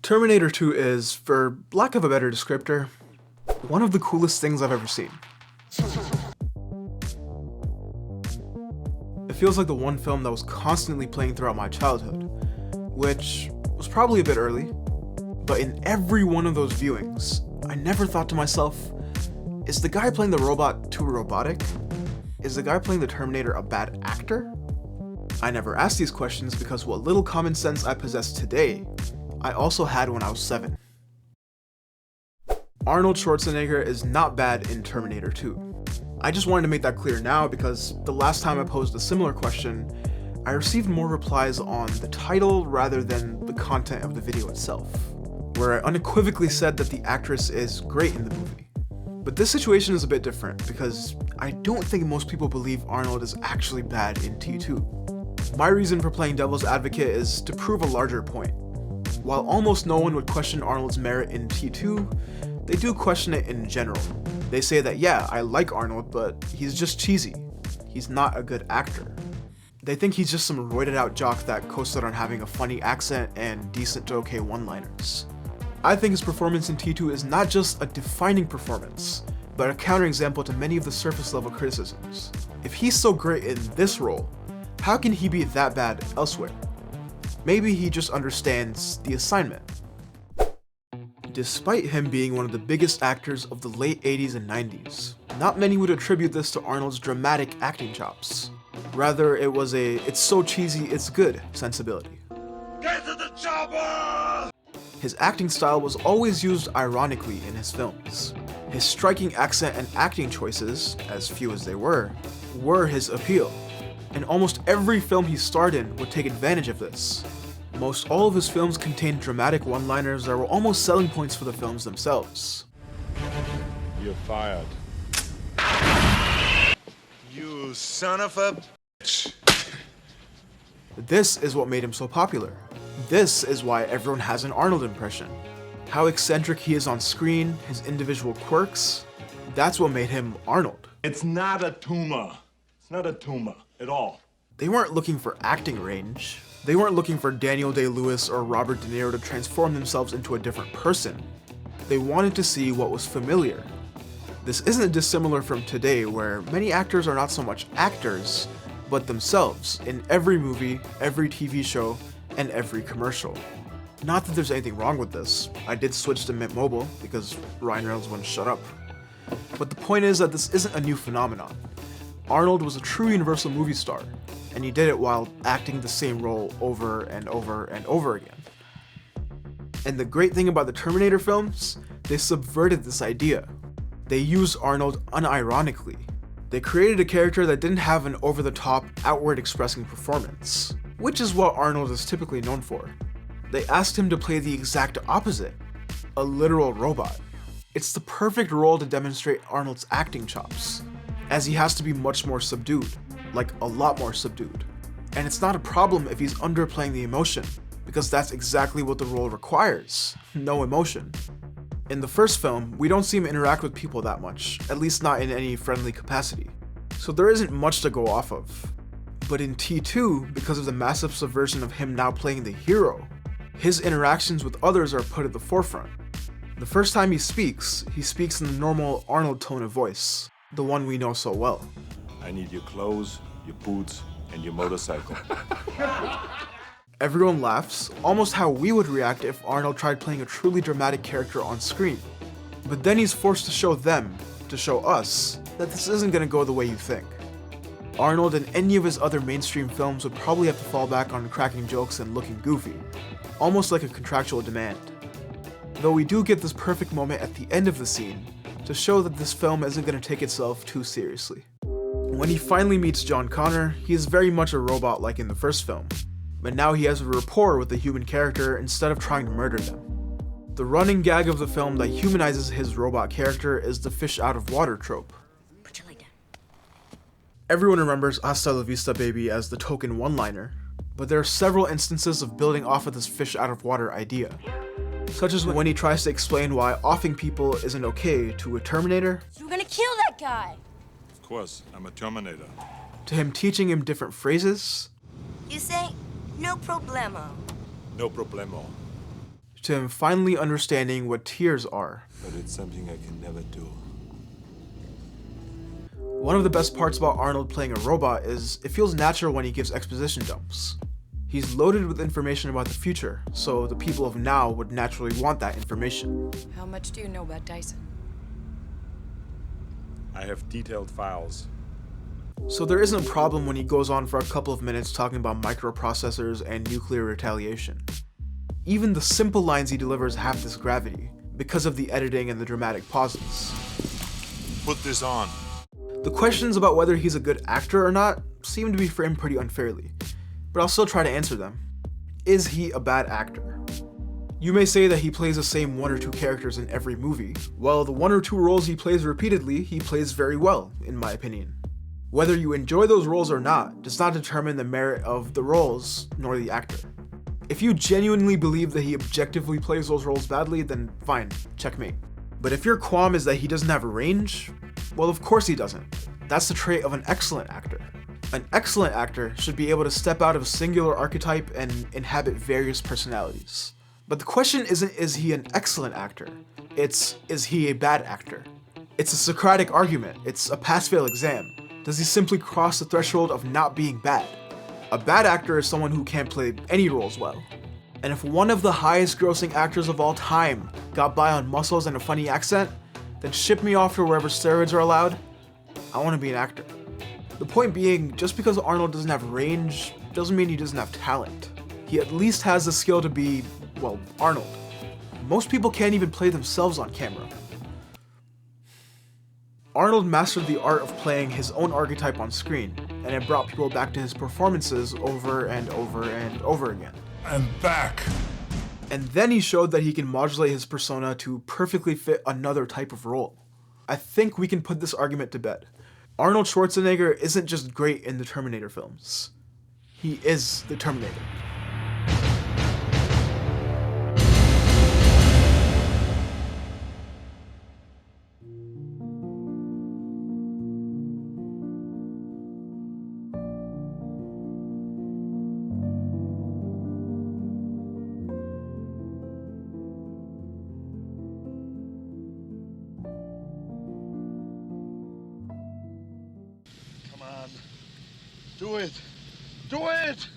Terminator 2 is, for lack of a better descriptor, one of the coolest things I've ever seen. It feels like the one film that was constantly playing throughout my childhood, which was probably a bit early, but in every one of those viewings, I never thought to myself, is the guy playing the robot too robotic? Is the guy playing the Terminator a bad actor? I never asked these questions because what little common sense I possess today, I also had when I was 7. Arnold Schwarzenegger is not bad in Terminator 2. I just wanted to make that clear now because the last time I posed a similar question, I received more replies on the title rather than the content of the video itself, where I unequivocally said that the actress is great in the movie. But this situation is a bit different because I don't think most people believe Arnold is actually bad in T2. My reason for playing devil's advocate is to prove a larger point. While almost no one would question Arnold's merit in T2, they do question it in general. They say that yeah, I like Arnold, but he's just cheesy. He's not a good actor. They think he's just some roided out jock that coasted on having a funny accent and decent to okay one-liners. I think his performance in T2 is not just a defining performance, but a counterexample to many of the surface level criticisms. If he's so great in this role, how can he be that bad elsewhere? Maybe he just understands the assignment. Despite him being one of the biggest actors of the late 80s and 90s, not many would attribute this to Arnold's dramatic acting chops. Rather, it was a "it's so cheesy, it's good" sensibility. Get to the chopper! His acting style was always used ironically in his films. His striking accent and acting choices, as few as they were his appeal. And almost every film he starred in would take advantage of this. Most all of his films contained dramatic one-liners that were almost selling points for the films themselves. You're fired. You son of a bitch. This is what made him so popular. This is why everyone has an Arnold impression. How eccentric he is on screen, his individual quirks, that's what made him Arnold. It's not a tumor. It's not a tumor at all. They weren't looking for acting range. They weren't looking for Daniel Day-Lewis or Robert De Niro to transform themselves into a different person. They wanted to see what was familiar. This isn't dissimilar from today, where many actors are not so much actors, but themselves in every movie, every TV show, and every commercial. Not that there's anything wrong with this. I did switch to Mint Mobile because Ryan Reynolds wouldn't shut up. But the point is that this isn't a new phenomenon. Arnold was a true universal movie star, and he did it while acting the same role over and over and over again. And the great thing about the Terminator films, they subverted this idea. They used Arnold unironically. They created a character that didn't have an over-the-top, outward-expressing performance, which is what Arnold is typically known for. They asked him to play the exact opposite, a literal robot. It's the perfect role to demonstrate Arnold's acting chops, as he has to be much more subdued, like a lot more subdued. And it's not a problem if he's underplaying the emotion, because that's exactly what the role requires, no emotion. In the first film, we don't see him interact with people that much, at least not in any friendly capacity. So there isn't much to go off of. But in T2, because of the massive subversion of him now playing the hero, his interactions with others are put at the forefront. The first time he speaks in the normal Arnold tone of voice, the one we know so well. I need your clothes, your boots, and your motorcycle. Everyone laughs, almost how we would react if Arnold tried playing a truly dramatic character on screen. But then he's forced to show them, to show us, that this isn't gonna go the way you think. Arnold and any of his other mainstream films would probably have to fall back on cracking jokes and looking goofy, almost like a contractual demand. Though we do get this perfect moment at the end of the scene to show that this film isn't gonna take itself too seriously. When he finally meets John Connor, he is very much a robot like in the first film, but now he has a rapport with the human character instead of trying to murder them. The running gag of the film that humanizes his robot character is the fish out of water trope. Put your leg down. Everyone remembers Hasta la vista baby as the token one-liner, but there are several instances of building off of this fish out of water idea, such as when he tries to explain why offing people isn't okay to a Terminator, You're gonna kill that guy! Of course, I'm a Terminator. to him teaching him different phrases, You say, no problemo. No problemo. to him finally understanding what tears are. But it's something I can never do. One of the best parts about Arnold playing a robot is it feels natural when he gives exposition dumps. He's loaded with information about the future, so the people of now would naturally want that information. How much do you know about Dyson? I have detailed files. So there isn't a problem when he goes on for a couple of minutes talking about microprocessors and nuclear retaliation. Even the simple lines he delivers have this gravity, because of the editing and the dramatic pauses. Put this on. The questions about whether he's a good actor or not seem to be framed pretty unfairly, but I'll still try to answer them. Is he a bad actor? You may say that he plays the same one or two characters in every movie. Well, the one or two roles he plays repeatedly, he plays very well, in my opinion. Whether you enjoy those roles or not does not determine the merit of the roles, nor the actor. If you genuinely believe that he objectively plays those roles badly, then fine, checkmate. But if your qualm is that he doesn't have range, well, of course he doesn't. That's the trait of an excellent actor. An excellent actor should be able to step out of a singular archetype and inhabit various personalities. But the question isn't, is he an excellent actor? It's, is he a bad actor? It's a Socratic argument. It's a pass-fail exam. Does he simply cross the threshold of not being bad? A bad actor is someone who can't play any roles well. And if one of the highest grossing actors of all time got by on muscles and a funny accent, then ship me off to wherever steroids are allowed. I want to be an actor. The point being, just because Arnold doesn't have range, doesn't mean he doesn't have talent. He at least has the skill to be, well, Arnold. Most people can't even play themselves on camera. Arnold mastered the art of playing his own archetype on screen, and it brought people back to his performances over and over and over again. I'm back. And then he showed that he can modulate his persona to perfectly fit another type of role. I think we can put this argument to bed. Arnold Schwarzenegger isn't just great in the Terminator films. He is the Terminator. Do it! Do it!